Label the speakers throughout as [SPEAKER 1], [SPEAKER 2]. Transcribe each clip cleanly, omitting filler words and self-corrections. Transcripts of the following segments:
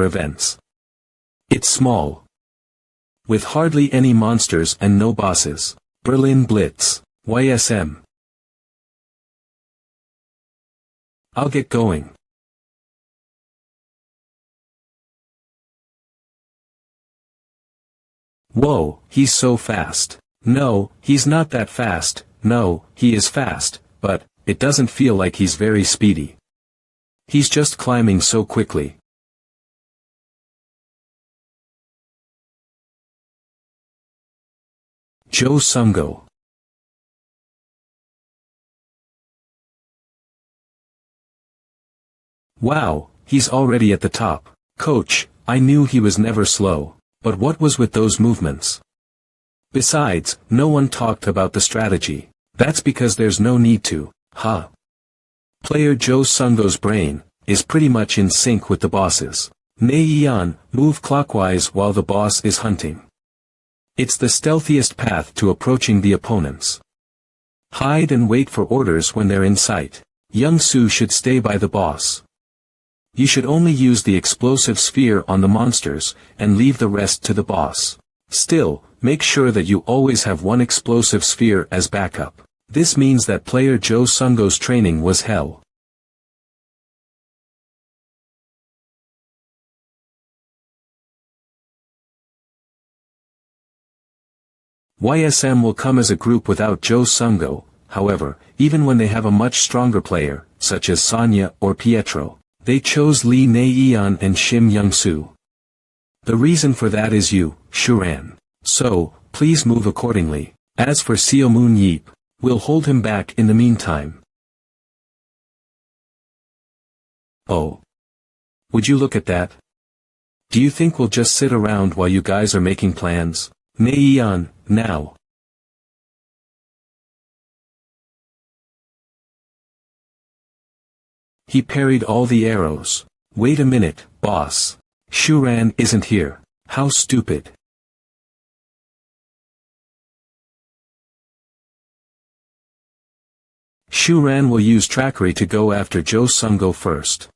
[SPEAKER 1] events. It's small, with hardly any monsters and no bosses. Berlin Blitz, YSM. I'll get going. Whoa, he's so fast. No, he's not that fast. No, he is fast, but it doesn't feel like he's very speedy. He's just climbing so quickly. Joe Sungo. Wow, he's already at the top. Coach, I knew he was never slow, but what was with those movements? Besides, no one talked about the strategy. That's because there's no need to, huh? Player Joe Sungo's brain is pretty much in sync with the boss's. Neian, move clockwise while the boss is hunting. It's the stealthiest path to approaching the opponents. Hide and wait for orders when they're in sight. Young Su should stay by the boss. You should only use the explosive sphere on the monsters, and leave the rest to the boss. Still, make sure that you always have one explosive sphere as backup. This means that player Joe Sungo's training was hell. YSM will come as a group without Joe Sungo, however, even when they have a much stronger player, such as Sonya or Pietro. They chose Lee Neian and Shim Young-soo. The reason for that is you, Shuran. So, please move accordingly. As for Seo Moon Yeep, we'll hold him back in the meantime. Oh. Would you look at that? Do you think we'll just sit around while you guys are making plans? Neian, now. He parried all the arrows. Wait a minute, boss. Shuran isn't here. How stupid. Shuran will use trackery to go after Joe Sungo first.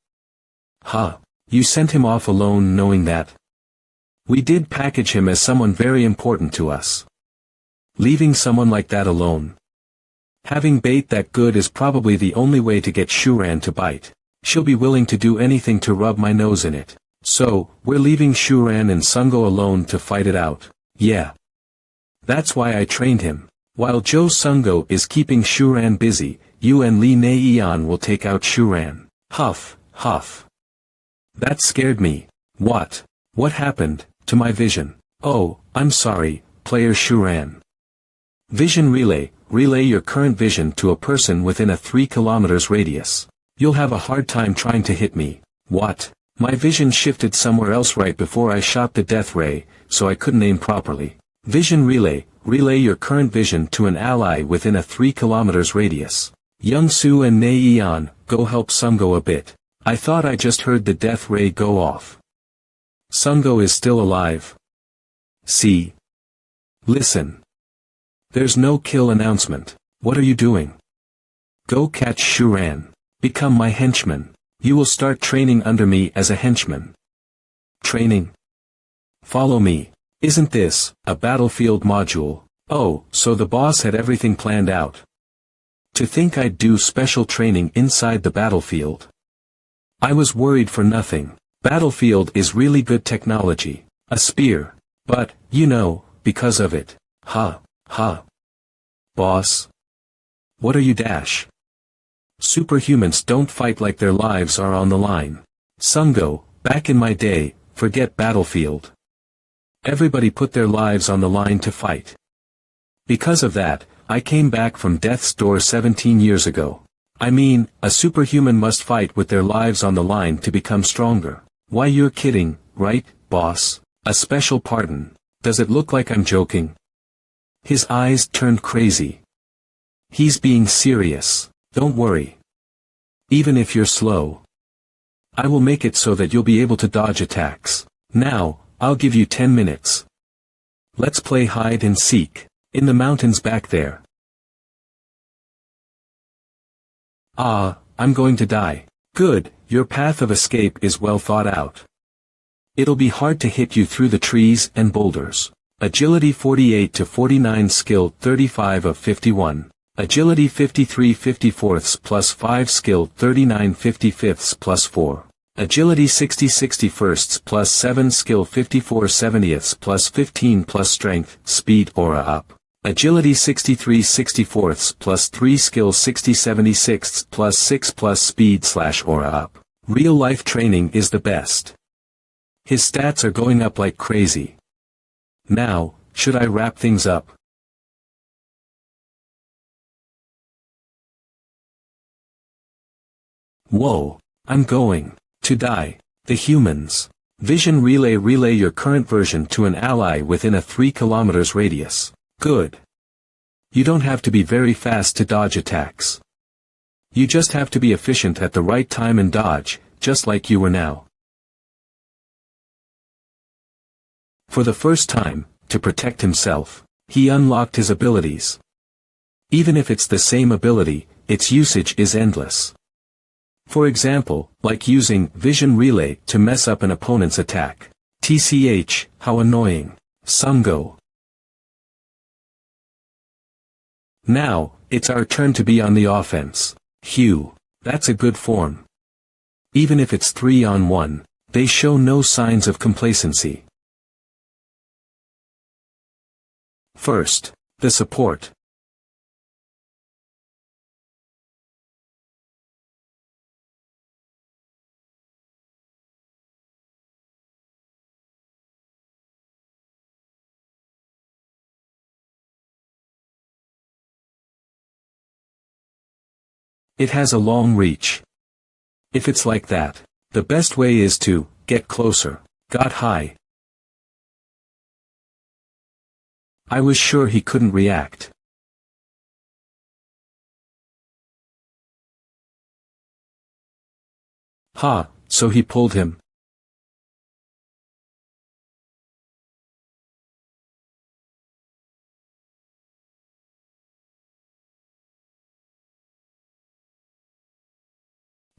[SPEAKER 1] Huh. You sent him off alone knowing that? We did package him as someone very important to us. Leaving someone like that alone. Having bait that good is probably the only way to get Shuran to bite. She'll be willing to do anything to rub my nose in it. So, we're leaving Shuran and Sungo alone to fight it out. Yeah. That's why I trained him. While Joe Sungo is keeping Shuran busy, you and Lee Neian will take out Shuran. Huff, huff. That scared me. What? What happened to my vision? Oh, I'm sorry, player Shuran. Vision relay. Relay your current vision to a person within a 3 kilometers radius. You'll have a hard time trying to hit me. What? My vision shifted somewhere else right before I shot the death ray, so I couldn't aim properly. Vision relay. Relay your current vision to an ally within a 3 kilometers radius. Young Su and Neian, go help Sungo a bit. I thought I just heard the death ray go off. Sungo is still alive. See? Listen. There's no kill announcement. What are you doing? Go catch Shuran. Become my henchman. You will start training under me as a henchman. Training? Follow me. Isn't this a battlefield module? Oh, so the boss had everything planned out. To think I'd do special training inside the battlefield. I was worried for nothing. Battlefield is really good technology. A spear. But, you know, because of it. Ha. Ha. Boss? What are you dash? Superhumans don't fight like their lives are on the line. Sungo, back in my day, forget battlefield. Everybody put their lives on the line to fight. Because of that, I came back from death's door 17 years ago. I mean, a superhuman must fight with their lives on the line to become stronger. Why, you're kidding, right, boss? A special pardon. Does it look like I'm joking? His eyes turned crazy. He's being serious. Don't worry. Even if you're slow, I will make it so that you'll be able to dodge attacks. Now, I'll give you 10 minutes. Let's play hide and seek. In the mountains back there. Ah, I'm going to die. Good, your path of escape is well thought out. It'll be hard to hit you through the trees and boulders. Agility 48 to 49, skill 35 of 51. Agility 53 54ths plus 5, skill 39 55ths plus 4. Agility 60 61sts plus 7, skill 54 70ths plus 15 plus strength, speed aura up. Agility 63 64ths plus 3, skill 60 76ths plus 6 plus speed / aura up. Real life training is the best. His stats are going up like crazy. Now, should I wrap things up? Whoa, I'm going to die. The humans. Vision relay your current version to an ally within a 3 km radius. Good. You don't have to be very fast to dodge attacks. You just have to be efficient at the right time and dodge, just like you were now. For the first time, to protect himself, he unlocked his abilities. Even if it's the same ability, its usage is endless. For example, like using Vision Relay to mess up an opponent's attack. TCH, how annoying. Sungo. Now, it's our turn to be on the offense. Hugh. That's a good form. Even if it's 3-on-1, they show no signs of complacency. First, the support. It has a long reach. If it's like that, the best way is to get closer. Got high. I was sure he couldn't react. Ha, so he pulled him.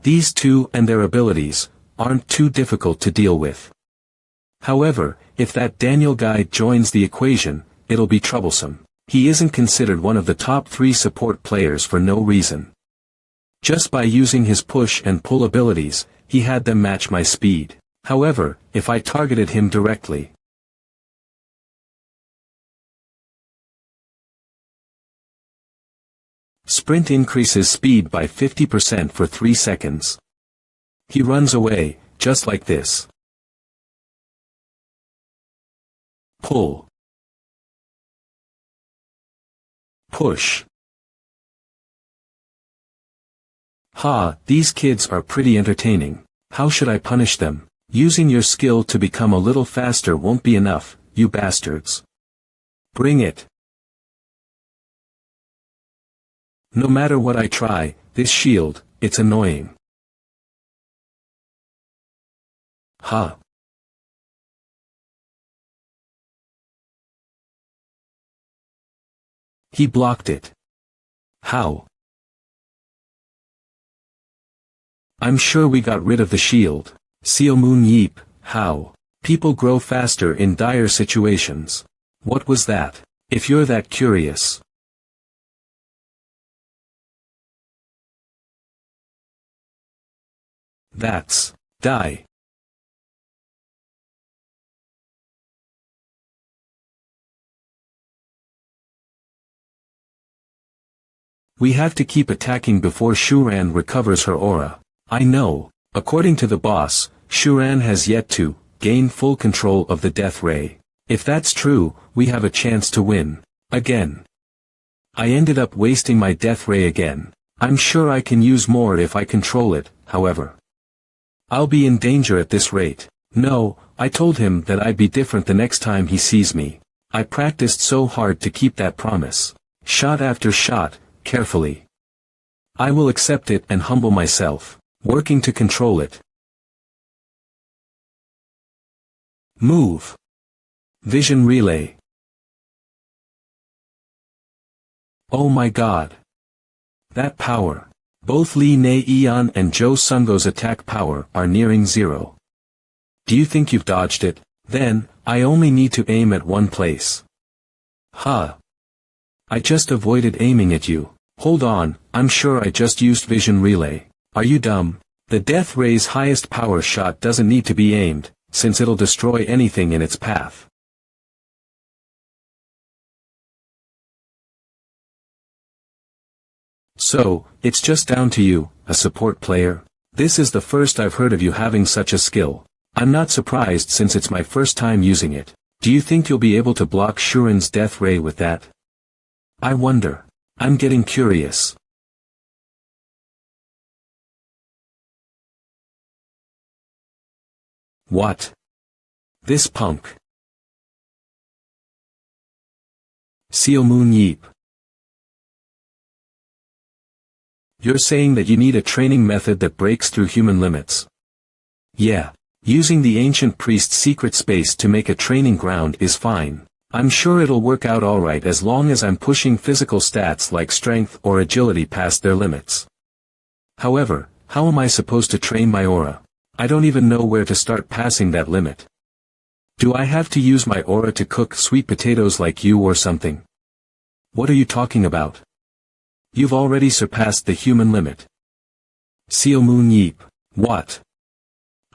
[SPEAKER 1] These two and their abilities aren't too difficult to deal with. However, if that Daniel guy joins the equation, it'll be troublesome. He isn't considered one of the top 3 support players for no reason. Just by using his push and pull abilities, he had them match my speed. However, if I targeted him directly, sprint increases speed by 50% for 3 seconds. He runs away, just like this. Pull. Push. Ha, these kids are pretty entertaining. How should I punish them? Using your skill to become a little faster won't be enough, you bastards. Bring it. No matter what I try, this shield, it's annoying. Ha. He blocked it. How? I'm sure we got rid of the shield. Seo Moon Yeep, how? People grow faster in dire situations. What was that? If you're that curious. That's die. We have to keep attacking before Shuran recovers her aura. I know, according to the boss, Shuran has yet to gain full control of the death ray. If that's true, we have a chance to win. Again. I ended up wasting my death ray again. I'm sure I can use more if I control it, however. I'll be in danger at this rate. No, I told him that I'd be different the next time he sees me. I practiced so hard to keep that promise. Shot after shot, carefully. I will accept it and humble myself, working to control it. Move. Vision relay. Oh my god. That power. Both Lee Ne Eon and Jo Sungo's attack power are nearing 0. Do you think you've dodged it? Then, I only need to aim at one place. Huh. I just avoided aiming at you. Hold on, I'm sure I just used vision relay. Are you dumb? The death ray's highest power shot doesn't need to be aimed, since it'll destroy anything in its path. So, it's just down to you, a support player. This is the first I've heard of you having such a skill. I'm not surprised since it's my first time using it. Do you think you'll be able to block Shuren's death ray with that? I wonder. I'm getting curious. What? This punk. Seal Moon Yeep. You're saying that you need a training method that breaks through human limits. Yeah. Using the ancient priest's secret space to make a training ground is fine. I'm sure it'll work out alright as long as I'm pushing physical stats like strength or agility past their limits. However, how am I supposed to train my aura? I don't even know where to start passing that limit. Do I have to use my aura to cook sweet potatoes like you or something? What are you talking about? You've already surpassed the human limit. Seal Moon Yeep. What?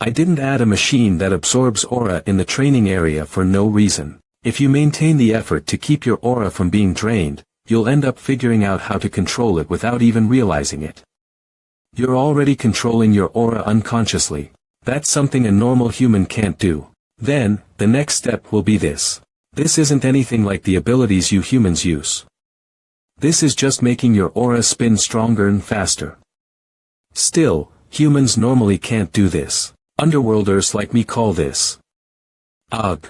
[SPEAKER 1] I didn't add a machine that absorbs aura in the training area for no reason. If you maintain the effort to keep your aura from being drained, you'll end up figuring out how to control it without even realizing it. You're already controlling your aura unconsciously. That's something a normal human can't do. Then, the next step will be this. This isn't anything like the abilities you humans use. This is just making your aura spin stronger and faster. Still, humans normally can't do this. Underworlders like me call this. Ugh.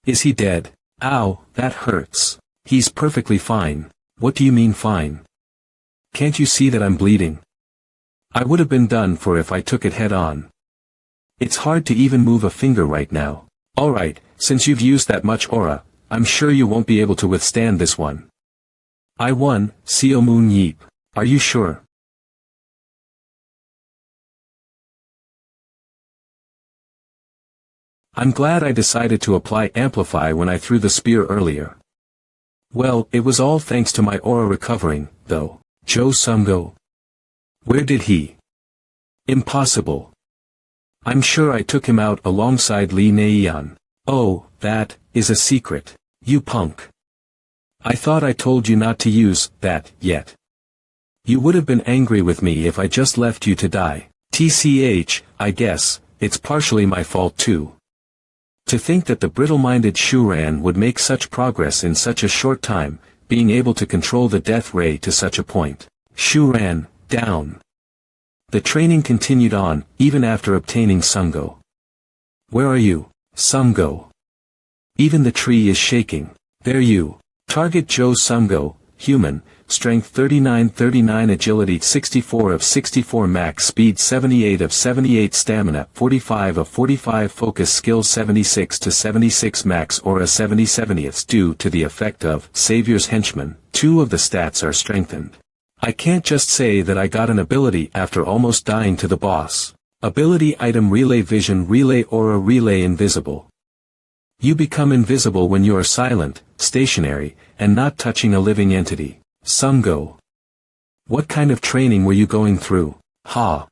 [SPEAKER 1] Is he dead? Ow, that hurts. He's perfectly fine. What do you mean fine? Can't you see that I'm bleeding? I would have been done for if I took it head on. It's hard to even move a finger right now. Alright, since you've used that much aura, I'm sure you won't be able to withstand this one. I won, Seal Moon Yeep. Are you sure? I'm glad I decided to apply Amplify when I threw the spear earlier. Well, it was all thanks to my aura recovering, though. Jo Sunggo. Where did he? Impossible. I'm sure I took him out alongside Lee Neian. Oh, that is a secret. You punk. I thought I told you not to use that yet. You would have been angry with me if I just left you to die. TCH, I guess, it's partially my fault too. To think that the brittle-minded Shuren would make such progress in such a short time, being able to control the death ray to such a point. Shuren, down. The training continued on, even after obtaining Sunggo. Where are you, Sunggo? Even the tree is shaking. There you. Target Jo Sunggo, human, strength 39 agility 64 of 64 max speed 78 of 78 stamina 45 of 45 focus skill 76 to 76 max aura 70/70ths due to the effect of Savior's Henchman. 2 of the stats are strengthened. I can't just say that I got an ability after almost dying to the boss. Ability item Relay Vision Relay Aura Relay Invisible. You become invisible when you are silent, stationary, and not touching a living entity. Sunggo. What kind of training were you going through? Ha.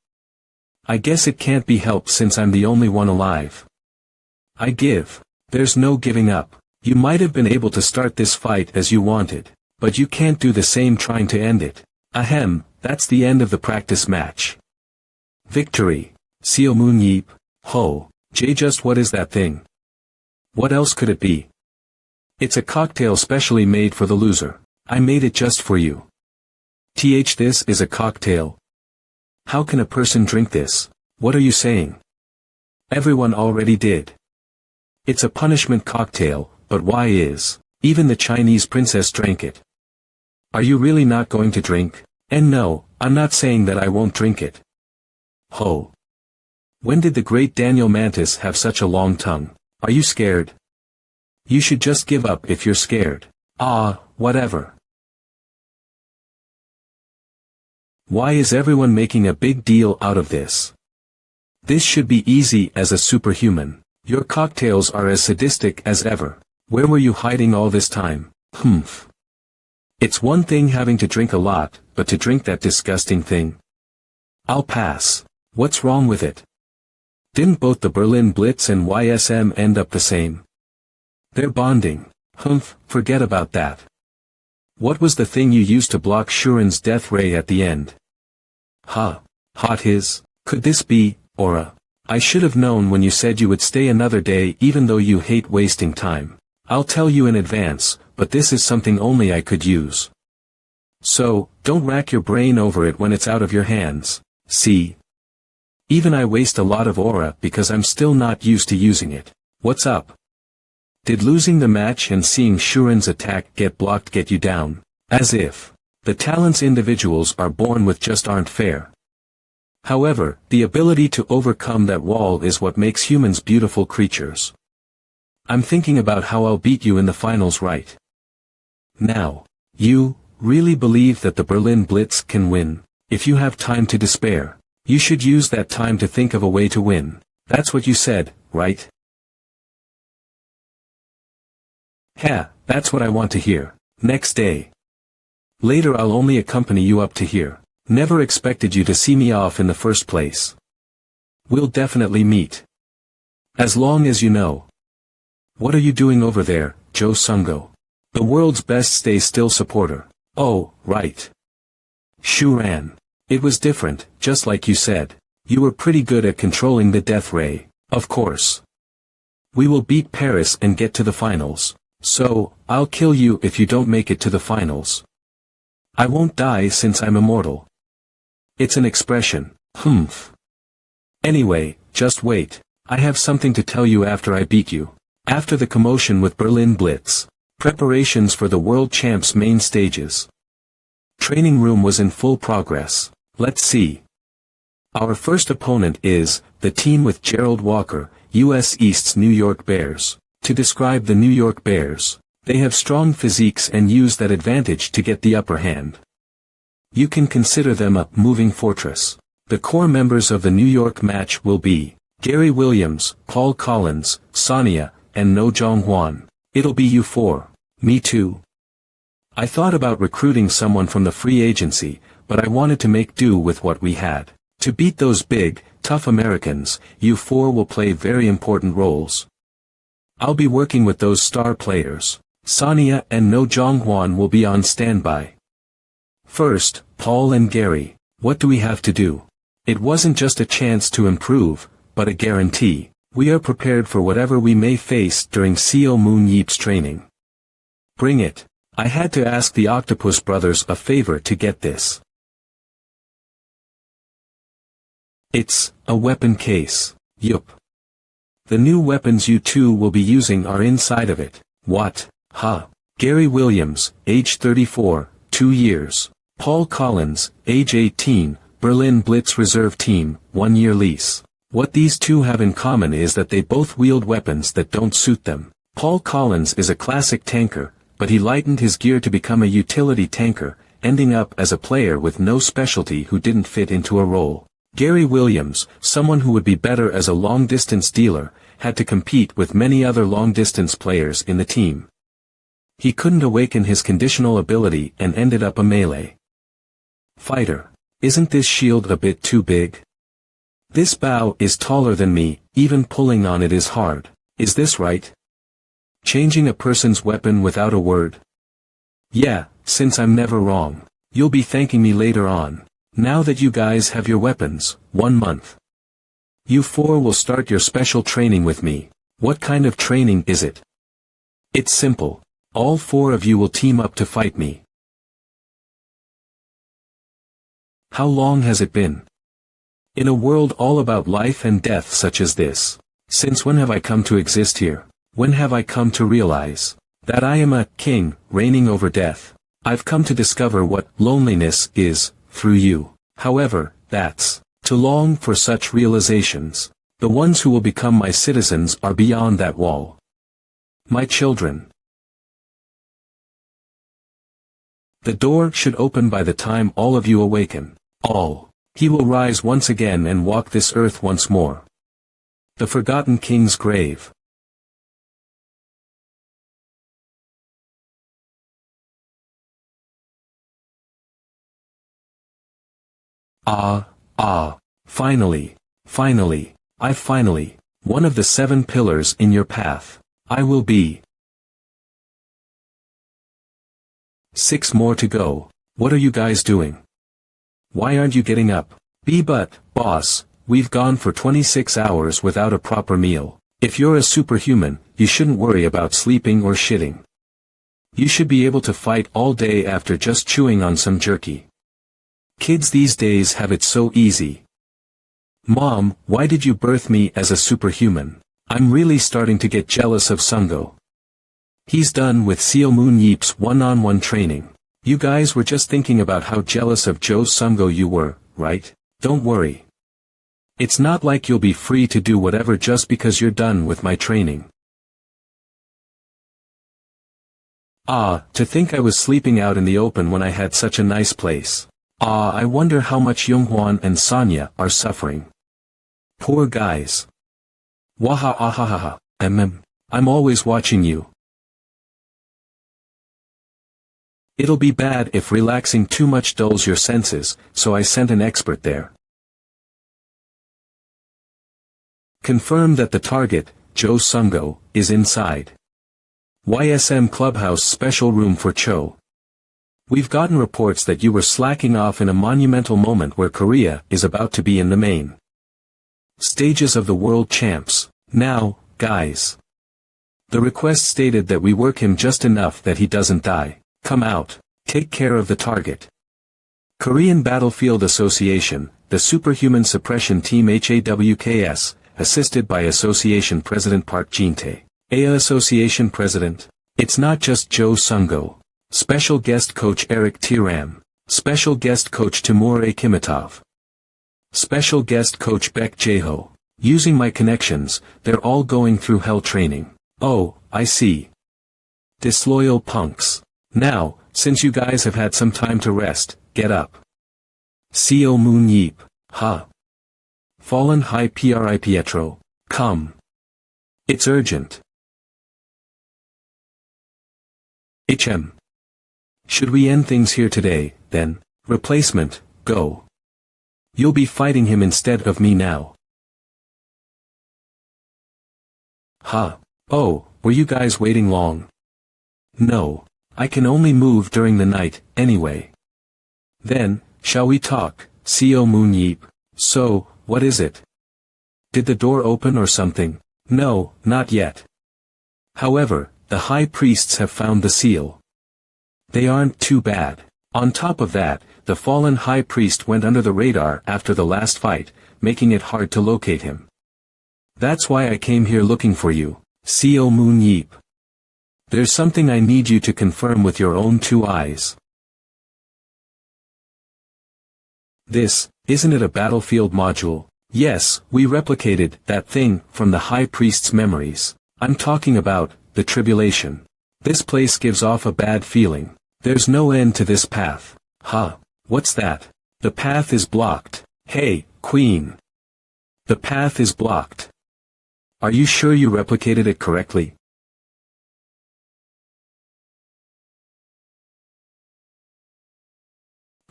[SPEAKER 1] I guess it can't be helped since I'm the only one alive. I give. There's no giving up. You might have been able to start this fight as you wanted, but you can't do the same trying to end it. Ahem, that's the end of the practice match. Victory. Seal Moon Yeep. Ho. Jay, just what is that thing? What else could it be? It's a cocktail specially made for the loser. I made it just for you. This is a cocktail. How can a person drink this? What are you saying? Everyone already did. It's a punishment cocktail, but why is? Even the Chinese princess drank it. Are you really not going to drink? And no, I'm not saying that I won't drink it. Ho. When did the great Daniel Mantis have such a long tongue? Are you scared? You should just give up if you're scared. Ah, whatever. Why is everyone making a big deal out of this? This should be easy as a superhuman. Your cocktails are as sadistic as ever. Where were you hiding all this time? Humph. It's one thing having to drink a lot, but to drink that disgusting thing? I'll pass. What's wrong with it? Didn't both the Berlin Blitz and YSM end up the same? They're bonding. Humph, forget about that. What was the thing you used to block Shuren's death ray at the end? Hot his. Could this be, Aura? I should have known when you said you would stay another day even though you hate wasting time. I'll tell you in advance, but this is something only I could use. So, don't rack your brain over it when it's out of your hands, see? Even I waste a lot of aura because I'm still not used to using it. What's up? Did losing the match and seeing Shuren's attack get blocked get you down? As if. The talents individuals are born with just aren't fair. However, the ability to overcome that wall is what makes humans beautiful creatures. I'm thinking about how I'll beat you in the finals right now. You really believe that the Berlin Blitz can win? If you have time to despair, you should use that time to think of a way to win. That's what you said, right? Yeah, that's what I want to hear. Next day. Later I'll only accompany you up to here. Never expected you to see me off in the first place. We'll definitely meet. As long as you know. What are you doing over there, Joe Sungo? The world's best stay still supporter. Oh, right. Shuren. It was different, just like you said. You were pretty good at controlling the death ray. Of course. We will beat Paris and get to the finals. So, I'll kill you if you don't make it to the finals. I won't die since I'm immortal. It's an expression. Humph. Anyway, just wait. I have something to tell you after I beat you. After the commotion with Berlin Blitz. Preparations for the World Champs main stages. Training room was in full progress. Let's see. Our first opponent is, the team with Gerald Walker, U.S. East's New York Bears. To describe the New York Bears, they have strong physiques and use that advantage to get the upper hand. You can consider them a moving fortress. The core members of the New York match will be Gary Williams, Paul Collins, Sonia, and No Jong-hwan. It'll be you four. Me too. I thought about recruiting someone from the free agency, but I wanted to make do with what we had. To beat those big, tough Americans, you four will play very important roles. I'll be working with those star players. Sonia and No Jong-hwan will be on standby. First, Paul and Gary, what do we have to do? It wasn't just a chance to improve, but a guarantee. We are prepared for whatever we may face during Seo Moon Yeep's training. Bring it. I had to ask the Octopus brothers a favor to get this. It's a weapon case. Yup. The new weapons you two will be using are inside of it. What? Huh. Gary Williams, age 34, 2 years. Paul Collins, age 18, Berlin Blitz Reserve Team, 1-year lease. What these two have in common is that they both wield weapons that don't suit them. Paul Collins is a classic tanker, but he lightened his gear to become a utility tanker, ending up as a player with no specialty who didn't fit into a role. Gary Williams, someone who would be better as a long-distance dealer, had to compete with many other long-distance players in the team. He couldn't awaken his conditional ability and ended up a melee fighter. Isn't this shield a bit too big? This bow is taller than me, even pulling on it is hard. Is this right? Changing a person's weapon without a word? Yeah, since I'm never wrong. You'll be thanking me later on. Now that you guys have your weapons, 1 month. You four will start your special training with me. What kind of training is it? It's simple. All 4 of you will team up to fight me. How long has it been? In a world all about life and death such as this, since when have I come to exist here? When have I come to realize that I am a king, reigning over death? I've come to discover what loneliness is, through you. However, that's to long for such realizations. The ones who will become my citizens are beyond that wall. My children. The door should open by the time all of you awaken. All. He will rise once again and walk this earth once more. The forgotten king's grave. Finally, one of the 7 pillars in your path. I will be. 6 more to go. What are you guys doing? Why aren't you getting up? But, boss, we've gone for 26 hours without a proper meal. If you're a superhuman, you shouldn't worry about sleeping or shitting. You should be able to fight all day after just chewing on some jerky. Kids these days have it so easy. Mom, why did you birth me as a superhuman? I'm really starting to get jealous of Sungo. He's done with Seo Moon Yeep's one-on-one training. You guys were just thinking about how jealous of Joe Sungo you were, right? Don't worry. It's not like you'll be free to do whatever just because you're done with my training. To think I was sleeping out in the open when I had such a nice place. I wonder how much Younghwan and Sonya are suffering. Poor guys. Waha. I'm always watching you. It'll be bad if relaxing too much dulls your senses, so I sent an expert there. Confirm that the target, Joe Sungo, is inside. YSM Clubhouse special room for Cho. We've gotten reports that you were slacking off in a monumental moment where Korea is about to be in the main stages of the world champs. Now, guys. The request stated that we work him just enough that he doesn't die. Come out, take care of the target. Korean Battlefield Association, the Superhuman Suppression Team HAWKS, assisted by Association President Park Jin-tae. Association President. It's not just Joe Sungo. Special guest coach Eric Tiram. Special guest coach Timur Akimatov. Special guest coach Baek Jae-ho. Using my connections, they're all going through hell training. Oh, I see. Disloyal punks. Now, since you guys have had some time to rest, get up. Seo Moon Yeep. Fallen High Pri Pietro. Come. It's urgent. Should we end things here today, then? Replacement, go. You'll be fighting him instead of me now. Oh, were you guys waiting long? No. I can only move during the night, anyway. Then, shall we talk, Seo Moon Yeep? So, what is it? Did the door open or something? No, not yet. However, the high priests have found the seal. They aren't too bad. On top of that, the fallen high priest went under the radar after the last fight, making it hard to locate him. That's why I came here looking for you, Seo Moon Yeep. There's something I need you to confirm with your own 2 eyes. This, isn't it a battlefield module? Yes, we replicated that thing from the high priest's memories. I'm talking about the tribulation. This place gives off a bad feeling. There's no end to this path. What's that? The path is blocked. Hey, Queen. The path is blocked. Are you sure you replicated it correctly?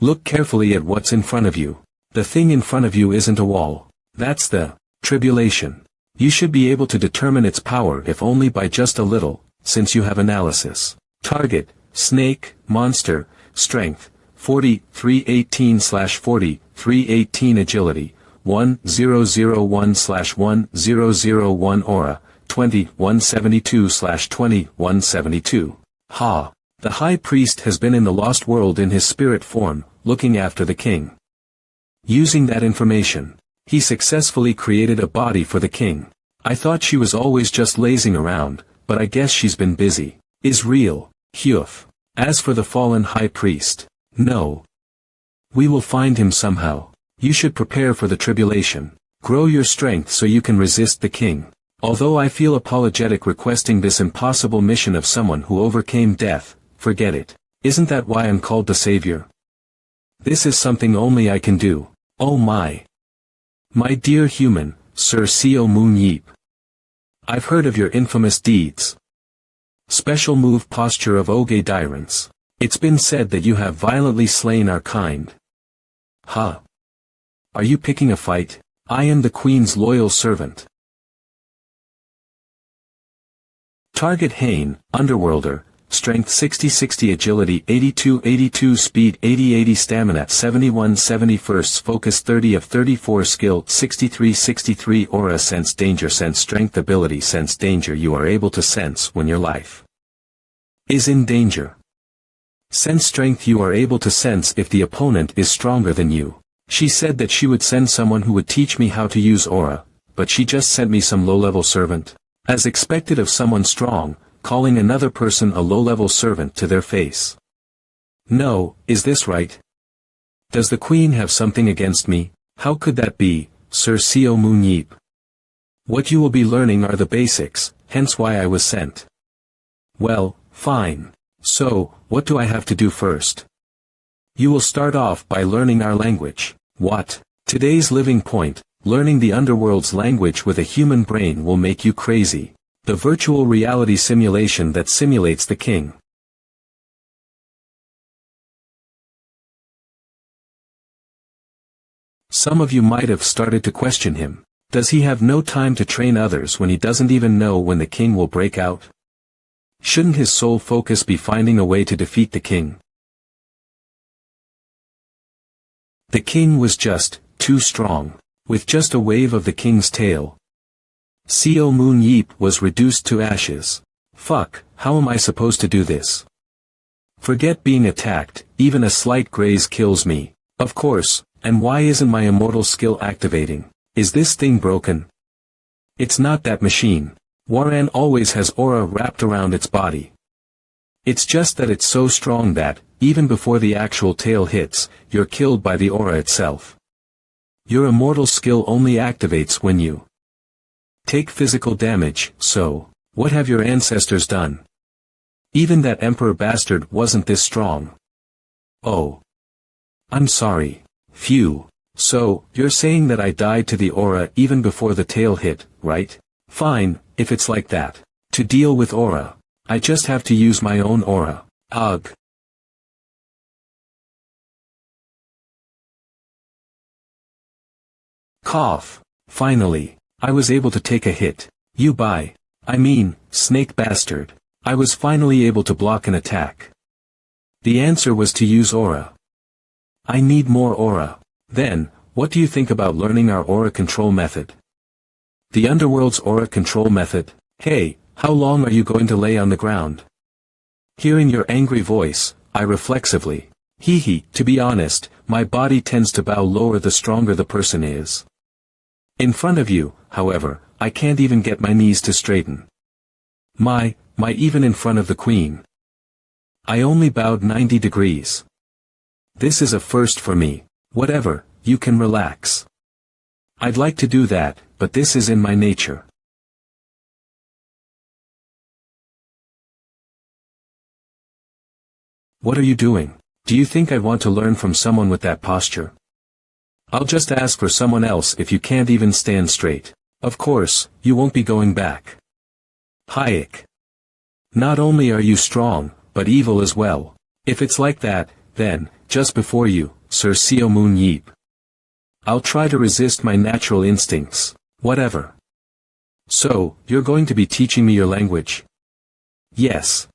[SPEAKER 1] Look carefully at what's in front of you. The thing in front of you isn't a wall. That's the tribulation. You should be able to determine its power if only by just a little, since you have analysis. Target, snake, monster, strength, 40, 318/40, 318 agility, 1001/1001 aura, 20, 172/20, 172. The high priest has been in the lost world in his spirit form, looking after the king. Using that information, he successfully created a body for the king. I thought she was always just lazing around, but I guess she's been busy. Is real, Hyuf. As for the fallen high priest, no. We will find him somehow. You should prepare for the tribulation. Grow your strength so you can resist the king. Although I feel apologetic requesting this impossible mission of someone who overcame death, forget it. Isn't that why I'm called the savior? This is something only I can do. Oh my. My dear human, Sir Seo Moon Yeep. I've heard of your infamous deeds. Special move posture of Oge Dyrants. It's been said that you have violently slain our kind. Huh? Are you picking a fight? I am the Queen's loyal servant. Target Hain, Underworlder, Strength 60-60 Agility 82-82 Speed 80-80 Stamina 71-71 Focus 30 of 34 Skill 63-63 Aura Sense Danger Sense Strength Ability Sense Danger You are able to sense when your life is in danger. Sense Strength You are able to sense if the opponent is stronger than you. She said that she would send someone who would teach me how to use aura, but she just sent me some low-level servant. As expected of someone strong, calling another person a low-level servant to their face. No, is this right? Does the Queen have something against me? How could that be, Sir Seo Moon Yeep? What you will be learning are the basics, hence why I was sent. Well, fine. So, what do I have to do first? You will start off by learning our language. What? Today's living point, learning the underworld's language with a human brain will make you crazy. The virtual reality simulation that simulates the king. Some of you might have started to question him. Does he have no time to train others when he doesn't even know when the king will break out? Shouldn't his sole focus be finding a way to defeat the king? The king was just too strong. With just a wave of the king's tail, Seo Moon Yeep was reduced to ashes. Fuck, how am I supposed to do this? Forget being attacked, even a slight graze kills me. Of course, and why isn't my immortal skill activating? Is this thing broken? It's not that machine. Waran always has aura wrapped around its body. It's just that it's so strong that, even before the actual tail hits, you're killed by the aura itself. Your immortal skill only activates when you take physical damage, so, what have your ancestors done? Even that emperor bastard wasn't this strong. Oh. I'm sorry. Phew. So, you're saying that I died to the aura even before the tail hit, right? Fine, if it's like that. To deal with aura, I just have to use my own aura. Ugh. Cough. Finally, I was able to take a hit. Snake bastard. I was finally able to block an attack. The answer was to use aura. I need more aura. Then, what do you think about learning our aura control method? The underworld's aura control method? Hey, how long are you going to lay on the ground? Hearing your angry voice, I reflexively. To be honest, my body tends to bow lower the stronger the person is. In front of you, however, I can't even get my knees to straighten. Even in front of the Queen. I only bowed 90 degrees. This is a first for me. Whatever, you can relax. I'd like to do that, but this is in my nature. What are you doing? Do you think I'd want to learn from someone with that posture? I'll just ask for someone else if you can't even stand straight. Of course, you won't be going back. Hayek. Not only are you strong, but evil as well. If it's like that, then, just before you, Sir Seo Moon Yeep. I'll try to resist my natural instincts. Whatever. So, you're going to be teaching me your language? Yes.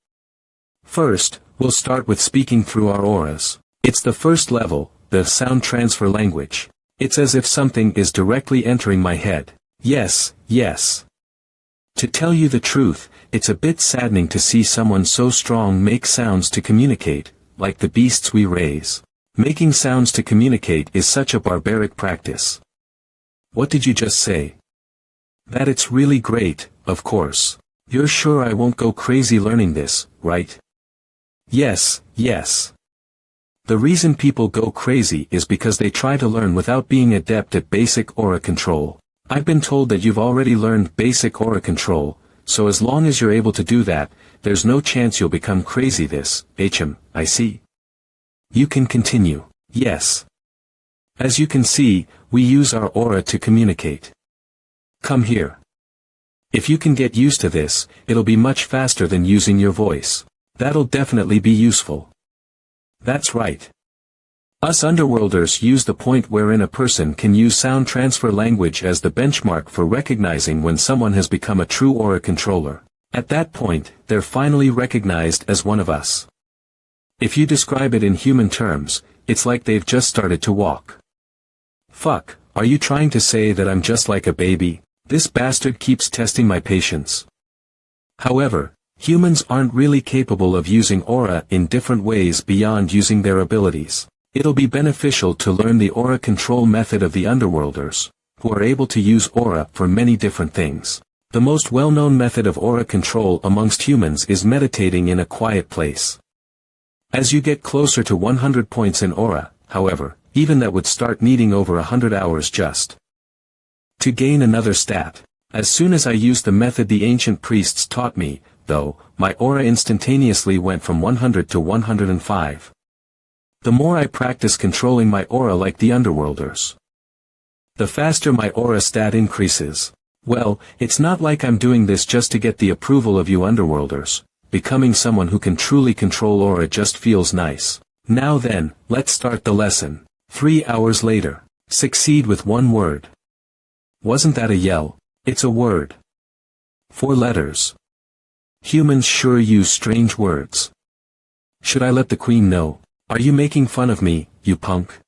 [SPEAKER 1] First, we'll start with speaking through our auras. It's the first level, the sound transfer language. It's as if something is directly entering my head. Yes. To tell you the truth, it's a bit saddening to see someone so strong make sounds to communicate, like the beasts we raise. Making sounds to communicate is such a barbaric practice. What did you just say? That it's really great, of course. You're sure I won't go crazy learning this, right? Yes. The reason people go crazy is because they try to learn without being adept at basic aura control. I've been told that you've already learned basic aura control, so as long as you're able to do that, there's no chance you'll become crazy I see. You can continue. Yes. As you can see, we use our aura to communicate. Come here. If you can get used to this, it'll be much faster than using your voice. That'll definitely be useful. That's right. Us underworlders use the point wherein a person can use sound transfer language as the benchmark for recognizing when someone has become a true aura controller. At that point, they're finally recognized as one of us. If you describe it in human terms, it's like they've just started to walk. Fuck, are you trying to say that I'm just like a baby? This bastard keeps testing my patience. However, humans aren't really capable of using aura in different ways beyond using their abilities. It'll be beneficial to learn the aura control method of the underworlders, who are able to use aura for many different things. The most well-known method of aura control amongst humans is meditating in a quiet place. As you get closer to 100 points in aura, however, even that would start needing over 100 hours just to gain another stat. As soon as I used the method the ancient priests taught me, though, my aura instantaneously went from 100 to 105. The more I practice controlling my aura like the underworlders, the faster my aura stat increases. Well, it's not like I'm doing this just to get the approval of you underworlders. Becoming someone who can truly control aura just feels nice. Now then, let's start the lesson. 3 hours later. Succeed with one word. Wasn't that a yell? It's a word. 4 letters. Humans sure use strange words. Should I let the queen know? Are you making fun of me, you punk?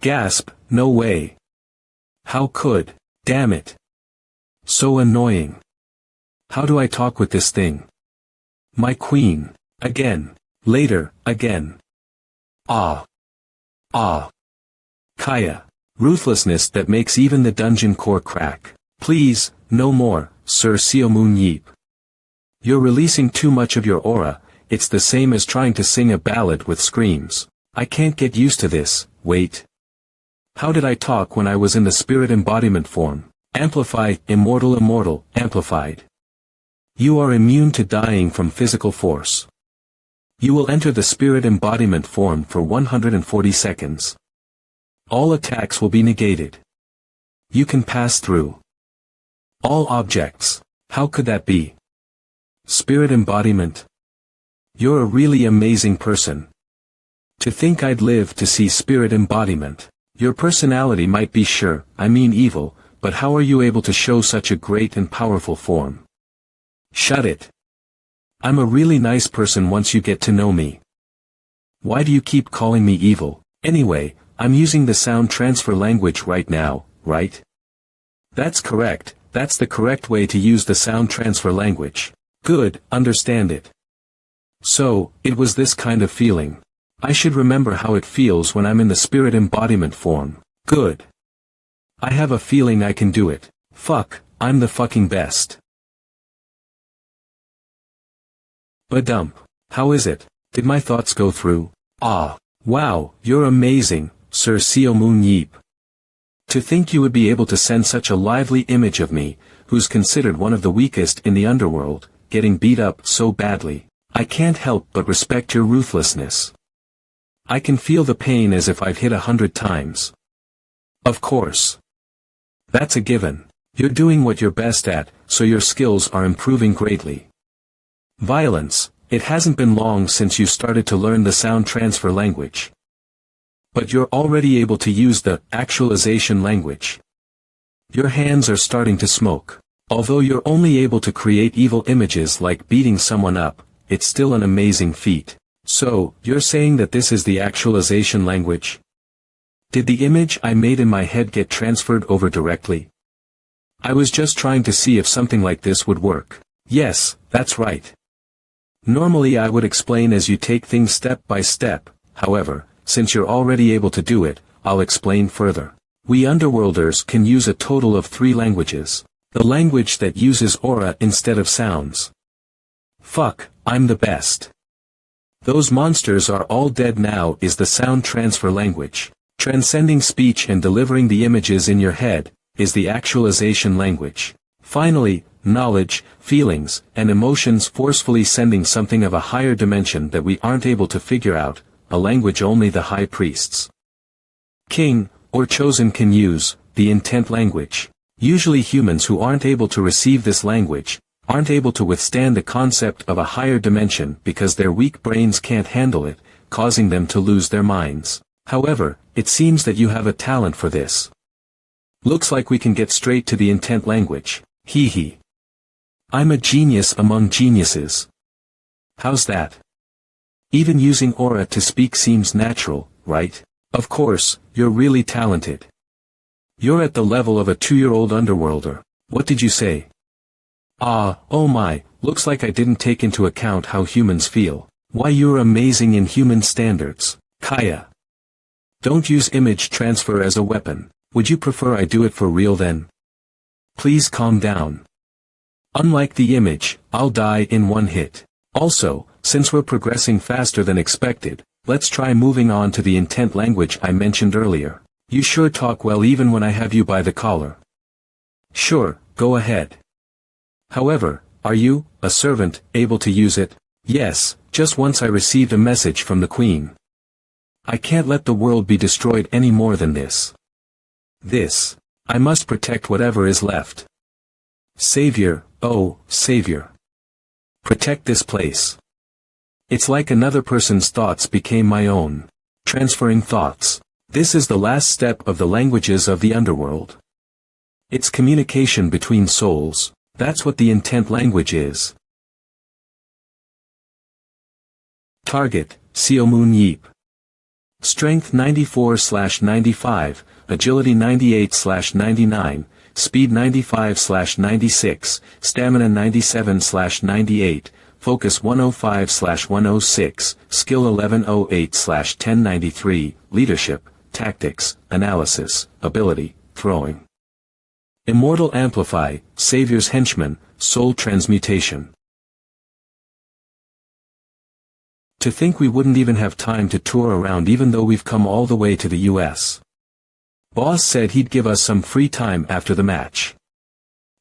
[SPEAKER 1] Gasp, no way. How could? Damn it. So annoying. How do I talk with this thing? My queen. Again. Later, again. Ah. Ah. Kaya. Ruthlessness that makes even the dungeon core crack. Please, no more, Sir Seomoon Yeep. You're releasing too much of your aura. It's the same as trying to sing a ballad with screams. I can't get used to this. Wait. How did I talk when I was in the spirit embodiment form? Amplified, immortal, amplified. You are immune to dying from physical force. You will enter the spirit embodiment form for 140 seconds. All attacks will be negated. You can pass through all objects. How could that be? Spirit embodiment. You're a really amazing person. To think I'd live to see spirit embodiment. Your personality might be evil, but how are you able to show such a great and powerful form? Shut it. I'm a really nice person once you get to know me. Why do you keep calling me evil? Anyway, I'm using the sound transfer language right now, right? That's correct, that's the correct way to use the sound transfer language. Good, understand it. So, it was this kind of feeling. I should remember how it feels when I'm in the spirit embodiment form. Good. I have a feeling I can do it. Fuck, I'm the fucking best. Badump. How is it? Did my thoughts go through? Ah. Wow, you're amazing, Sir Seomoon Yeep. To think you would be able to send such a lively image of me, who's considered one of the weakest in the underworld, getting beat up so badly. I can't help but respect your ruthlessness. I can feel the pain as if I've hit 100 times. Of course. That's a given. You're doing what you're best at, so your skills are improving greatly. Violence. It hasn't been long since you started to learn the sound transfer language. But you're already able to use the actualization language. Your hands are starting to smoke. Although you're only able to create evil images like beating someone up, it's still an amazing feat. So, you're saying that this is the actualization language? Did the image I made in my head get transferred over directly? I was just trying to see if something like this would work. Yes, that's right. Normally I would explain as you take things step by step, however, since you're already able to do it, I'll explain further. We underworlders can use a total of 3 languages. The language that uses aura instead of sounds. Fuck, I'm the best. Those monsters are all dead now is the sound transfer language. Transcending speech and delivering the images in your head, is the actualization language. Finally, knowledge, feelings, and emotions forcefully sending something of a higher dimension that we aren't able to figure out, a language only the high priests king, or chosen can use, the intent language. Usually humans who aren't able to receive this language, aren't able to withstand the concept of a higher dimension because their weak brains can't handle it, causing them to lose their minds. However, it seems that you have a talent for this. Looks like we can get straight to the intent language. Hee hee. I'm a genius among geniuses. How's that? Even using aura to speak seems natural, right? Of course, you're really talented. You're at the level of a 2-year-old underworlder. What did you say? Ah, oh my, looks like I didn't take into account how humans feel. Why, you're amazing in human standards. Kaya. Don't use image transfer as a weapon. Would you prefer I do it for real then? Please calm down. Unlike the image, I'll die in one hit. Also, since we're progressing faster than expected, let's try moving on to the intent language I mentioned earlier. You sure talk well even when I have you by the collar. Sure, go ahead. However, are you, a servant, able to use it? Yes, just once I received a message from the Queen. I can't let the world be destroyed any more than this. I must protect whatever is left. Savior, oh, Savior. Protect this place. It's like another person's thoughts became my own. Transferring thoughts. This is the last step of the languages of the underworld. It's communication between souls. That's what the intent language is. Target, Seomoon Yeep. Strength 94/95, Agility 98/99, Speed 95/96, Stamina 97/98, Focus 105/106, Skill 1108/1093, Leadership, Tactics, Analysis, Ability, Throwing. Immortal Amplify, Savior's Henchman, Soul Transmutation. To think we wouldn't even have time to tour around even though we've come all the way to the US. Boss said he'd give us some free time after the match.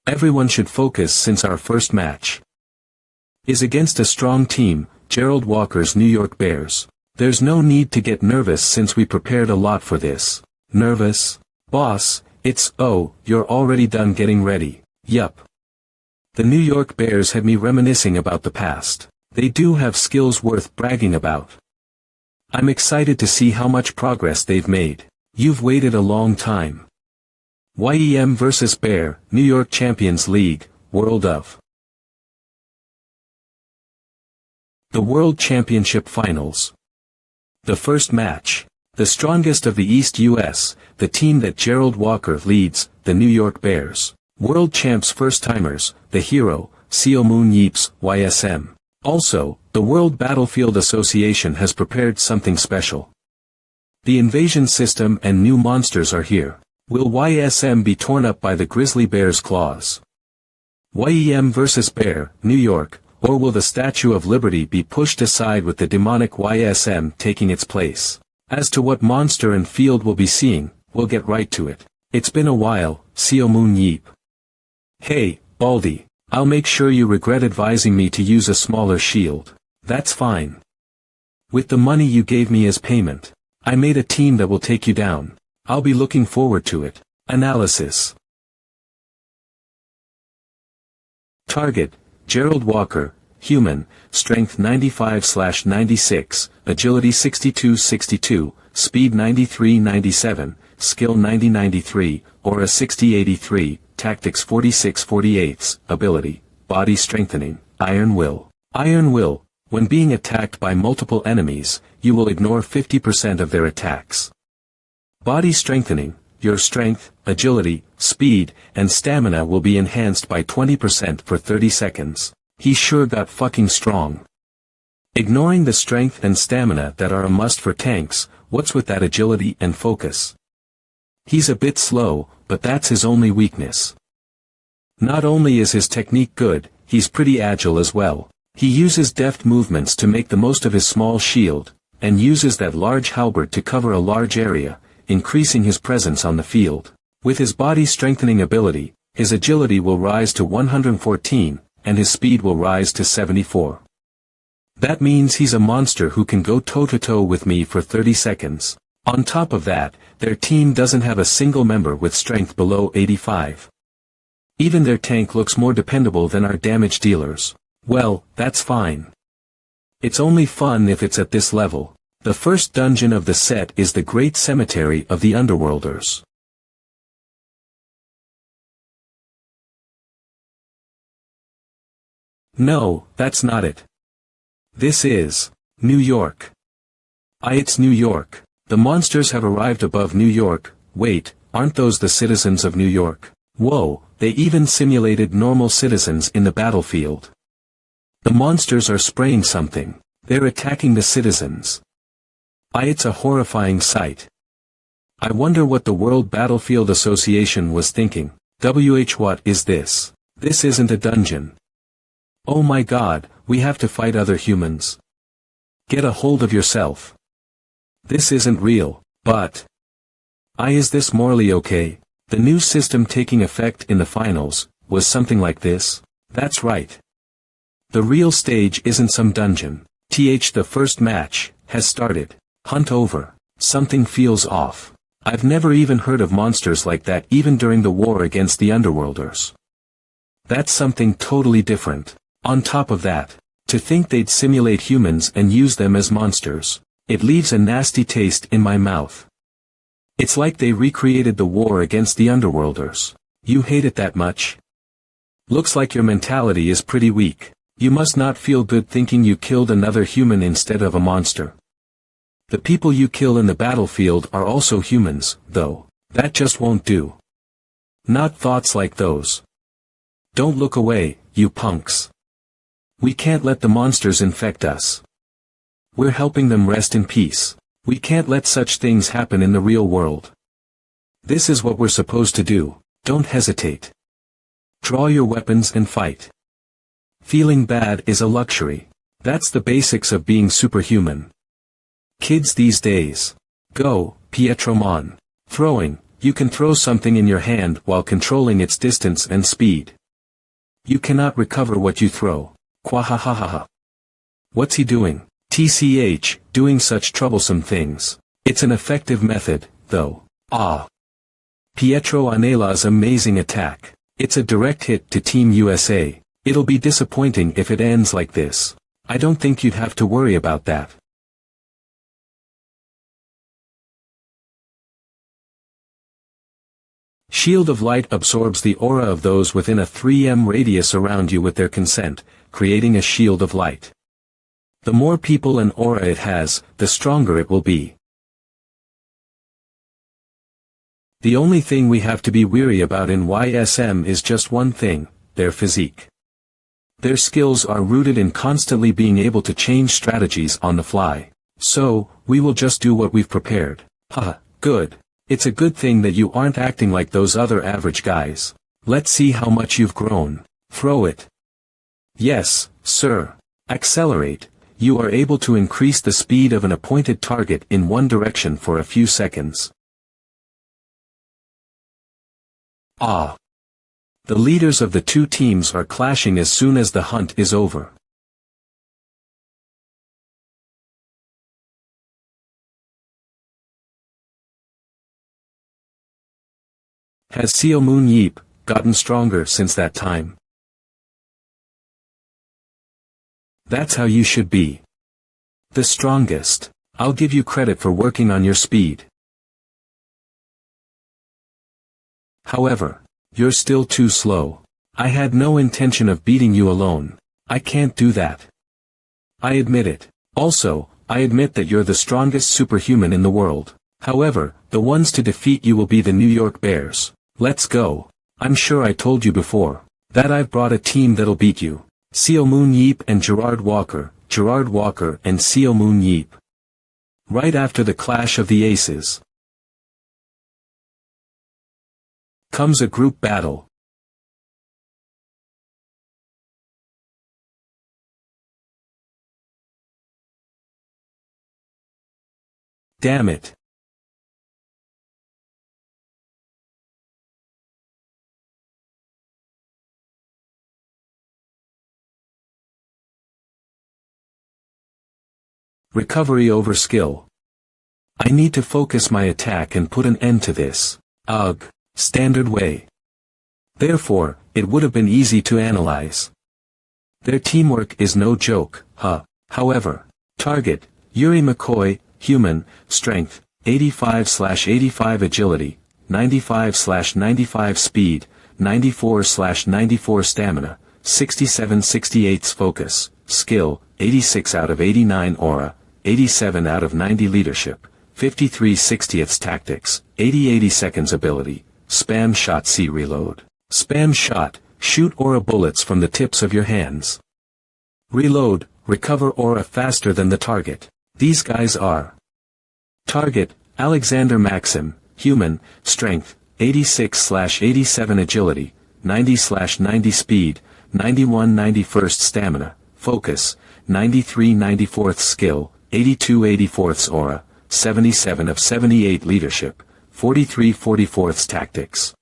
[SPEAKER 1] Everyone should focus since our first match is against a strong team, Gerald Walker's New York Bears. There's no need to get nervous since we prepared a lot for this. Nervous? Boss, you're already done getting ready. Yup. The New York Bears had me reminiscing about the past. They do have skills worth bragging about. I'm excited to see how much progress they've made. You've waited a long time. YEM vs Bear, New York Champions League, World of. The World Championship Finals. The first match. The strongest of the East US, the team that Gerald Walker leads, the New York Bears. World Champs first-timers, the hero, Seomoon Yeep's, YSM. Also, the World Battlefield Association has prepared something special. The invasion system and new monsters are here. Will YSM be torn up by the grizzly bear's claws? YEM vs Bear, New York, or will the Statue of Liberty be pushed aside with the demonic YSM taking its place? As to what monster and field we'll be seeing, we'll get right to it. It's been a while, Seomoon Yeep. Hey, Baldy. I'll make sure you regret advising me to use a smaller shield. That's fine. With the money you gave me as payment, I made a team that will take you down. I'll be looking forward to it. Analysis. Target, Gerald Walker, Human, Strength 95/96, Agility 62/62, Speed 93/97, Skill 90/93, Aura 60/83, Tactics 46/48, Ability, Body Strengthening, Iron Will. Iron Will, when being attacked by multiple enemies, you will ignore 50% of their attacks. Body Strengthening, your strength, agility, speed, and stamina will be enhanced by 20% for 30 seconds. He sure got fucking strong. Ignoring the strength and stamina that are a must for tanks, what's with that agility and focus? He's a bit slow, but that's his only weakness. Not only is his technique good, he's pretty agile as well. He uses deft movements to make the most of his small shield, and uses that large halberd to cover a large area, increasing his presence on the field. With his body strengthening ability, his agility will rise to 114, and his speed will rise to 74. That means he's a monster who can go toe-to-toe with me for 30 seconds. On top of that, their team doesn't have a single member with strength below 85. Even their tank looks more dependable than our damage dealers. Well, that's fine. It's only fun if it's at this level. The first dungeon of the set is the Great Cemetery of the Underworlders. No, that's not it. This is New York. It's New York. The monsters have arrived above New York. Wait, aren't those the citizens of New York? Whoa, they even simulated normal citizens in the battlefield. The monsters are spraying something. They're attacking the citizens. It's a horrifying sight. I wonder what the World Battlefield Association was thinking. What is this? This isn't a dungeon. Oh my god, we have to fight other humans. Get a hold of yourself. This isn't real, but... is this morally okay? The new system taking effect in the finals, was something like this? That's right. The real stage isn't some dungeon. The first match, has started. Hunt over. Something feels off. I've never even heard of monsters like that even during the war against the Underworlders. That's something totally different. On top of that, to think they'd simulate humans and use them as monsters, it leaves a nasty taste in my mouth. It's like they recreated the war against the Underworlders. You hate it that much? Looks like your mentality is pretty weak. You must not feel good thinking you killed another human instead of a monster. The people you kill in the battlefield are also humans, though. That just won't do. Not thoughts like those. Don't look away, you punks. We can't let the monsters infect us. We're helping them rest in peace. We can't let such things happen in the real world. This is what we're supposed to do. Don't hesitate. Draw your weapons and fight. Feeling bad is a luxury. That's the basics of being superhuman. Kids these days. Go, Pietromon. Throwing, you can throw something in your hand while controlling its distance and speed. You cannot recover what you throw. Quahahaha. What's he doing? Doing such troublesome things. It's an effective method, though. Pietro Anela's amazing attack. It's a direct hit to Team USA. It'll be disappointing if it ends like this. I don't think you'd have to worry about that. Shield of Light absorbs the aura of those within a 3m radius around you with their consent, creating a shield of light. The more people and aura it has, the stronger it will be. The only thing we have to be weary about in YSM is just one thing, their physique. Their skills are rooted in constantly being able to change strategies on the fly. So, we will just do what we've prepared. Good. It's a good thing that you aren't acting like those other average guys. Let's see how much you've grown. Throw it. Yes, sir. Accelerate. You are able to increase the speed of an appointed target in one direction for a few seconds. The leaders of the two teams are clashing as soon as the hunt is over. Has Seo Moon Yeep gotten stronger since that time? That's how you should be. The strongest. I'll give you credit for working on your speed. However, you're still too slow. I had no intention of beating you alone. I can't do that. I admit it. Also, I admit that you're the strongest superhuman in the world. However, the ones to defeat you will be the New York Bears. Let's go. I'm sure I told you before that I've brought a team that'll beat you. Seo Moon Yeep and Gerard Walker and Seo Moon Yeep. Right after the clash of the aces comes a group battle. Damn it. Recovery over skill. I need to focus my attack and put an end to this. Ugh. Standard way. Therefore, it would have been easy to analyze. Their teamwork is no joke, huh? However, target, Yuri McCoy, human, strength, 85/85 agility, 95/95 speed, 94/94 stamina, 67/68 focus, skill, 86 out of 89 aura, 87 out of 90 leadership, 53/60 tactics, 80 seconds ability, spam shot C reload. Spam shot, shoot aura bullets from the tips of your hands. Reload, recover aura faster than the target. These guys are. Target, Alexander Maxim, human, strength, 86/87 agility, 90/90 speed, 91/91 stamina, focus, 93/94 skill, 82/84 aura, 77 of 78 leadership, 43/44 tactics.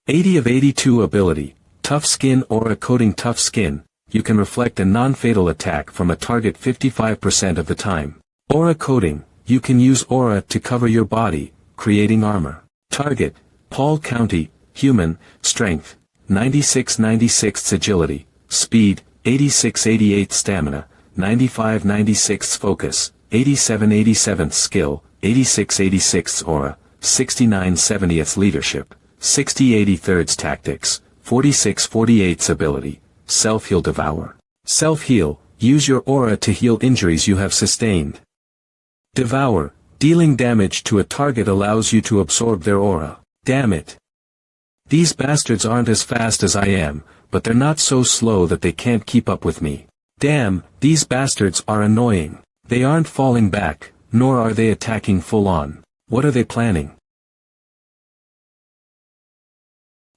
[SPEAKER 1] 80 of 82 ability, tough skin aura coating tough skin, you can reflect a non-fatal attack from a target 55% of the time. Aura coating, you can use aura to cover your body, creating armor. Target, Paul County, human, strength, 96/96 agility, speed, 86/88 stamina, 95/96 focus, 87/87 skill, 86/86 aura, 69/70 leadership, 60/83 tactics, 46/48 ability, self-heal devour. Self-heal, use your aura to heal injuries you have sustained. Devour, dealing damage to a target allows you to absorb their aura. Damn it. These bastards aren't as fast as I am, but they're not so slow that they can't keep up with me. Damn, these bastards are annoying. They aren't falling back, nor are they attacking full on. What are they planning?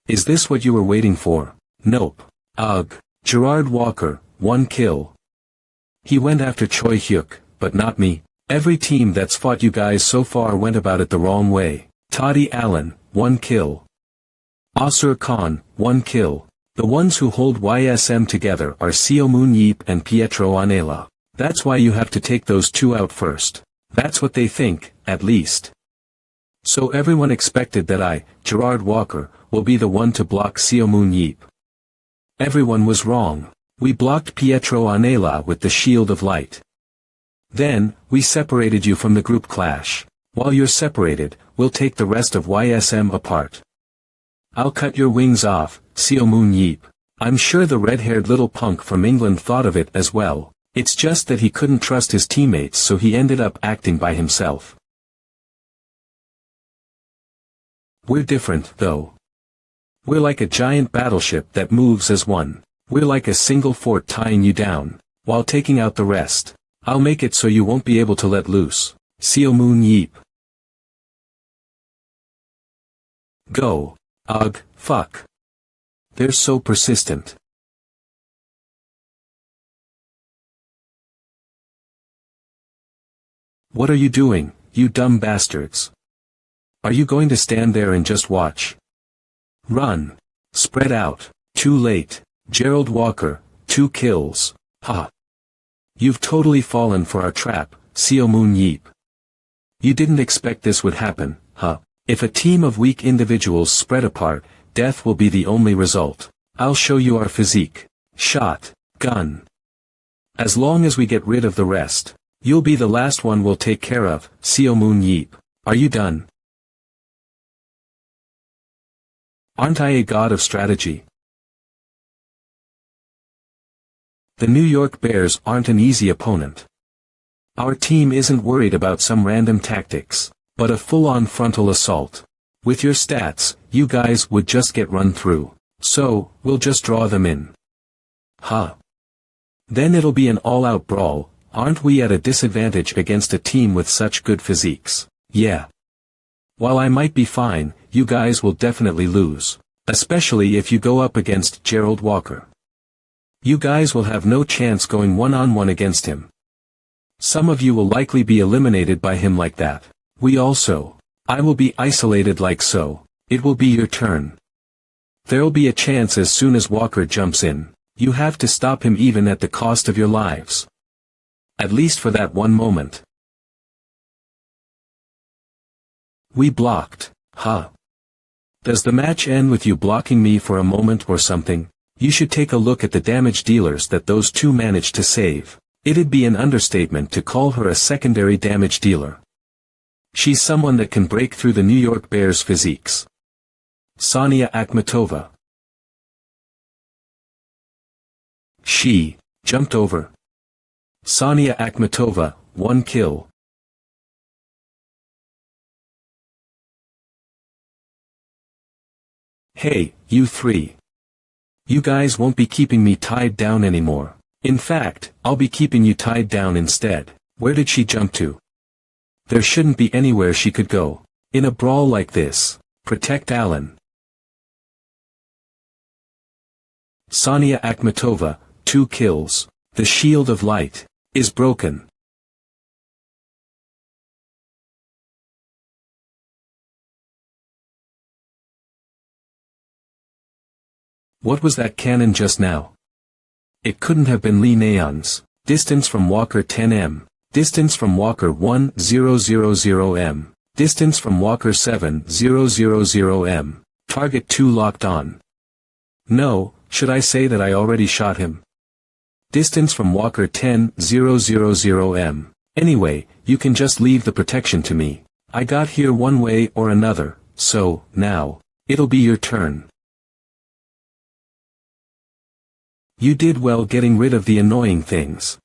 [SPEAKER 1] Is this what you were waiting for? Nope. Ugh. Gerard Walker, 1 kill. He went after Choi Hyuk, but not me. Every team that's fought you guys so far went about it the wrong way. Toddy Allen, 1 kill. Asur Khan, 1 kill. The ones who hold YSM together are Seo Moon Yeep and Pietro Anela. That's why you have to take those two out first. That's what they think, at least. So everyone expected that I, Gerard Walker, will be the one to block Seo Moon Yeep. Everyone was wrong. We blocked Pietro Anela with the Shield of Light. Then, we separated you from the group clash. While you're separated, we'll take the rest of YSM apart. I'll cut your wings off, Seo Moon Yeep. I'm sure the red-haired little punk from England thought of it as well. It's just that he couldn't trust his teammates, so he ended up acting by himself. We're different, though. We're like a giant battleship that moves as one. We're like a single fort tying you down, while taking out the rest. I'll make it so you won't be able to let loose. Seo Moon Yeep. Go. Ugh, fuck. They're so persistent. What are you doing, you dumb bastards? Are you going to stand there and just watch? Run. Spread out. Too late. Gerald Walker, 2 kills. Ha. You've totally fallen for our trap, Seo Moon Yeep. You didn't expect this would happen, huh? If a team of weak individuals spread apart, death will be the only result. I'll show you our physique. Shot. Gun. As long as we get rid of the rest, you'll be the last one we'll take care of, Seo Moon Yeep. Are you done? Aren't I a god of strategy? The New York Bears aren't an easy opponent. Our team isn't worried about some random tactics, but a full-on frontal assault. With your stats, you guys would just get run through. So, we'll just draw them in. Huh. Then it'll be an all-out brawl. Aren't we at a disadvantage against a team with such good physiques? Yeah. While I might be fine, you guys will definitely lose. Especially if you go up against Gerald Walker. You guys will have no chance going one-on-one against him. Some of you will likely be eliminated by him like that. We also. I will be isolated like so. It will be your turn. There'll be a chance as soon as Walker jumps in. You have to stop him even at the cost of your lives. At least for that one moment. We blocked, huh? Does the match end with you blocking me for a moment or something? You should take a look at the damage dealers that those two managed to save. It'd be an understatement to call her a secondary damage dealer. She's someone that can break through the New York Bears' physiques. Sonia Akhmatova. She jumped over. Sonia Akhmatova, 1 kill. Hey, you three. You guys won't be keeping me tied down anymore. In fact, I'll be keeping you tied down instead. Where did she jump to? There shouldn't be anywhere she could go. In a brawl like this, protect Alan. Sonia Akhmatova, 2 kills. The shield of light is broken. What was that cannon just now? It couldn't have been Lee Neon's. Distance from Walker 10m. Distance from Walker 1000m. Distance from Walker 7000m. Target 2 locked on. No, should I say that I already shot him? Distance from Walker 10,000m. Anyway, you can just leave the protection to me. I got here one way or another, so, now, it'll be your turn. You did well getting rid of the annoying things.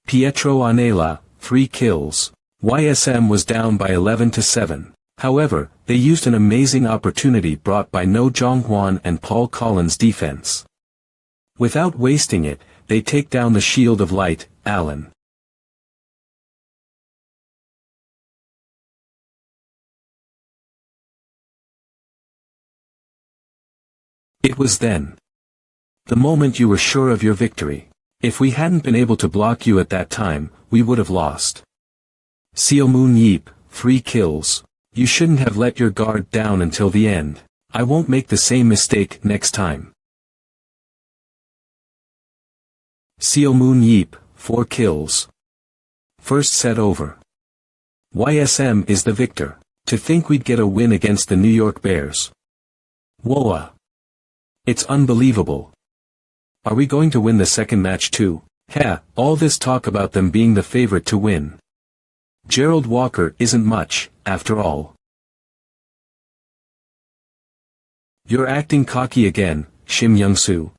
[SPEAKER 1] Pietro Anela, 3 kills. YSM was down by 11-7. However, they used an amazing opportunity brought by No Jonghwan and Paul Collins' defense. Without wasting it, they take down the Shield of Light, Alan. It was then. The moment you were sure of your victory. If we hadn't been able to block you at that time, we would have lost. Seo Moon Yeep, 3 kills. You shouldn't have let your guard down until the end. I won't make the same mistake next time. Seo Moon Yeep, 4 kills. First set over. YSM is the victor. To think we'd get a win against the New York Bears. Whoa. It's unbelievable. Are we going to win the second match too? All this talk about them being the favorite to win. Gerald Walker isn't much, after all. You're acting cocky again, Shim Young-soo.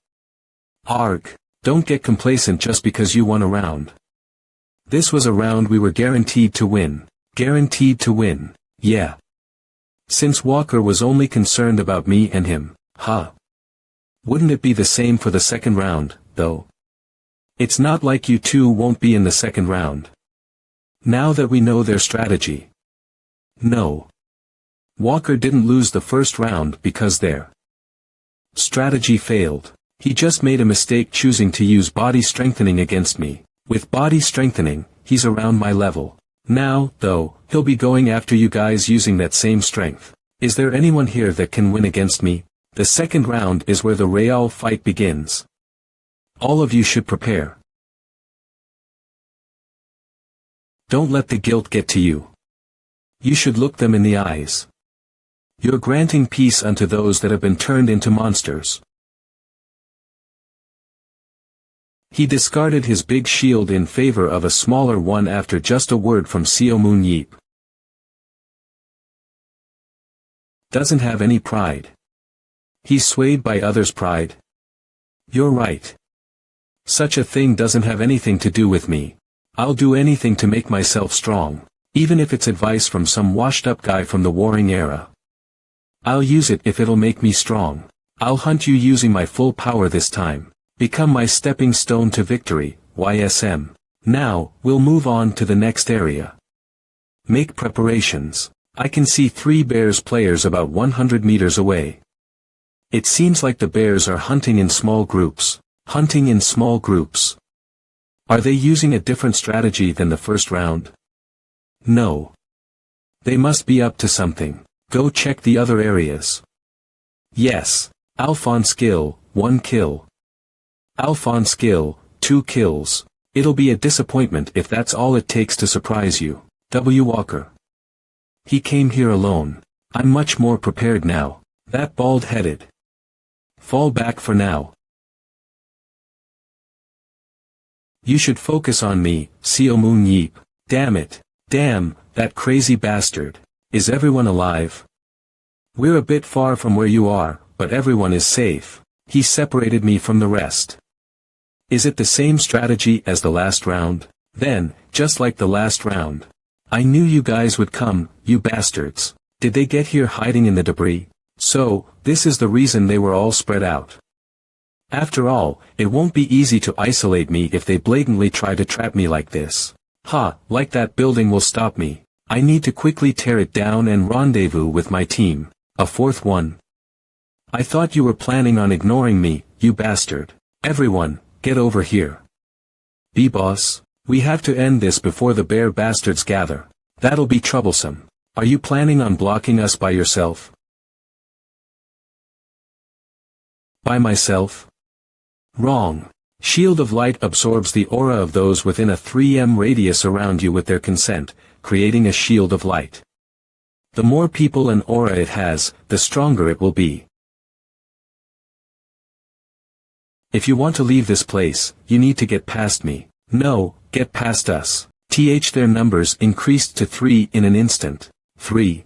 [SPEAKER 1] Arg. Don't get complacent just because you won a round. This was a round we were guaranteed to win. Guaranteed to win, yeah. Since Walker was only concerned about me and him, Wouldn't it be the same for the second round, though? It's not like you two won't be in the second round. Now that we know their strategy. No. Walker didn't lose the first round because their strategy failed. He just made a mistake choosing to use body strengthening against me. With body strengthening, he's around my level. Now, though, he'll be going after you guys using that same strength. Is there anyone here that can win against me? The second round is where the real fight begins. All of you should prepare. Don't let the guilt get to you. You should look them in the eyes. You're granting peace unto those that have been turned into monsters. He discarded his big shield in favor of a smaller one after just a word from Seo Moon Yeep. Doesn't have any pride. He's swayed by others' pride. You're right. Such a thing doesn't have anything to do with me. I'll do anything to make myself strong, even if it's advice from some washed-up guy from the warring era. I'll use it if it'll make me strong. I'll hunt you using my full power this time. Become my stepping stone to victory, YSM. Now, we'll move on to the next area. Make preparations. I can see 3 Bears players about 100 meters away. It seems like the Bears are hunting in small groups. Hunting in small groups. Are they using a different strategy than the first round? No. They must be up to something. Go check the other areas. Yes. Alphonse Gill, 1 kill. Alphonse Gill, 2 kills. It'll be a disappointment if that's all it takes to surprise you. W. Walker. He came here alone. I'm much more prepared now. That bald-headed. Fall back for now. You should focus on me, Seo Moon Yeep. Damn it. Damn, that crazy bastard. Is everyone alive? We're a bit far from where you are, but everyone is safe. He separated me from the rest. Is it the same strategy as the last round? Then, just like the last round. I knew you guys would come, you bastards. Did they get here hiding in the debris? So, this is the reason they were all spread out. After all, it won't be easy to isolate me if they blatantly try to trap me like this. Ha, like that building will stop me. I need to quickly tear it down and rendezvous with my team. A fourth one. I thought you were planning on ignoring me, you bastard. Everyone, get over here. B-boss, we have to end this before the bear bastards gather. That'll be troublesome. Are you planning on blocking us by yourself? By myself? Wrong. Shield of Light absorbs the aura of those within a 3m radius around you with their consent, creating a shield of light. The more people and aura it has, the stronger it will be. If you want to leave this place, you need to get past me. No, get past us. Their numbers increased to 3 in an instant. 3.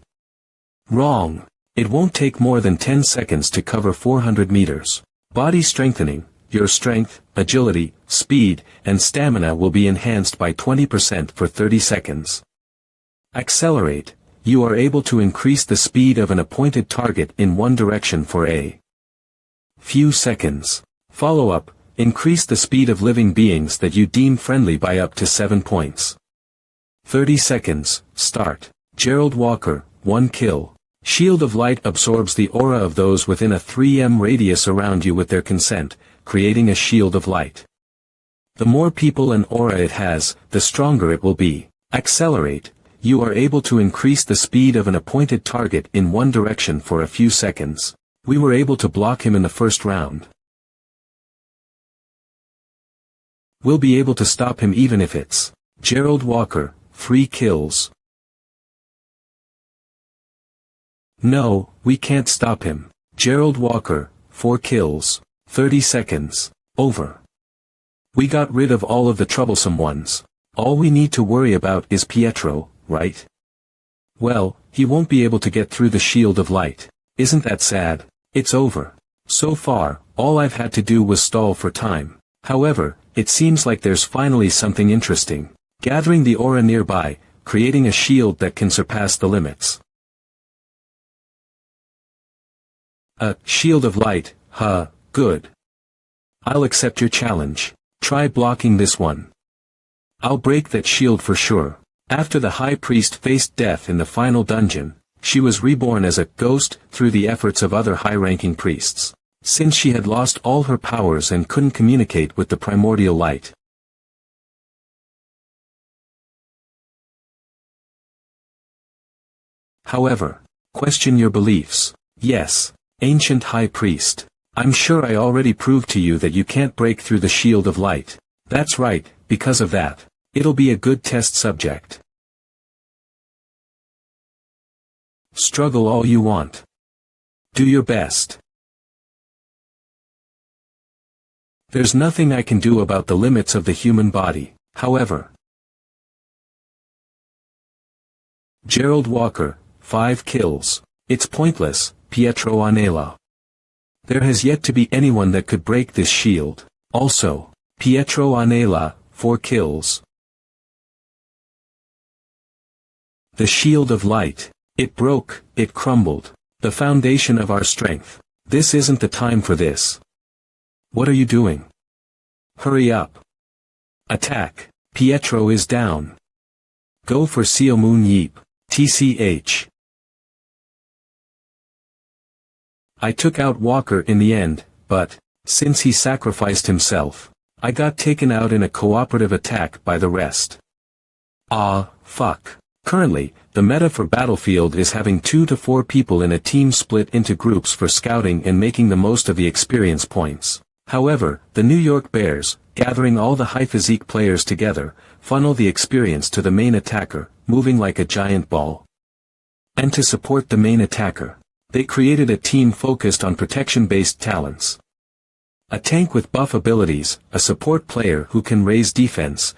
[SPEAKER 1] Wrong. It won't take more than 10 seconds to cover 400 meters. Body strengthening, your strength, agility, speed, and stamina will be enhanced by 20% for 30 seconds. Accelerate. You are able to increase the speed of an appointed target in one direction for a few seconds. Follow-up, increase the speed of living beings that you deem friendly by up to 7 points. 30 seconds, start. Gerald Walker, 1 kill. Shield of Light absorbs the aura of those within a 3m radius around you with their consent, creating a shield of light. The more people and aura it has, the stronger it will be. Accelerate. You are able to increase the speed of an appointed target in one direction for a few seconds. We were able to block him in the first round. We'll be able to stop him even if it's Gerald Walker, 3 kills. No, we can't stop him. Gerald Walker, 4 kills. 30 seconds. Over. We got rid of all of the troublesome ones. All we need to worry about is Pietro, right? Well, he won't be able to get through the shield of light. Isn't that sad? It's over. So far, all I've had to do was stall for time. However, it seems like there's finally something interesting. Gathering the aura nearby, creating a shield that can surpass the limits. A shield of light, huh, good. I'll accept your challenge. Try blocking this one. I'll break that shield for sure. After the high priest faced death in the final dungeon, she was reborn as a ghost through the efforts of other high-ranking priests, since she had lost all her powers and couldn't communicate with the primordial light. However, question your beliefs. Yes, ancient high priest. I'm sure I already proved to you that you can't break through the shield of light. That's right, because of that. It'll be a good test subject. Struggle all you want. Do your best. There's nothing I can do about the limits of the human body, however. Gerald Walker, 5 kills. It's pointless, Pietro Anela. There has yet to be anyone that could break this shield. Also, Pietro Anela, 4 kills. The shield of light. It broke, it crumbled. The foundation of our strength. This isn't the time for this. What are you doing? Hurry up. Attack. Pietro is down. Go for Seo Moon Yeep. TCH. I took out Walker in the end, but, since he sacrificed himself, I got taken out in a cooperative attack by the rest. Ah, fuck. Currently, the meta for Battlefield is having 2 to 4 people in a team split into groups for scouting and making the most of the experience points. However, the New York Bears, gathering all the high physique players together, funnel the experience to the main attacker, moving like a giant ball. And to support the main attacker, they created a team focused on protection-based talents. A tank with buff abilities, a support player who can raise defense,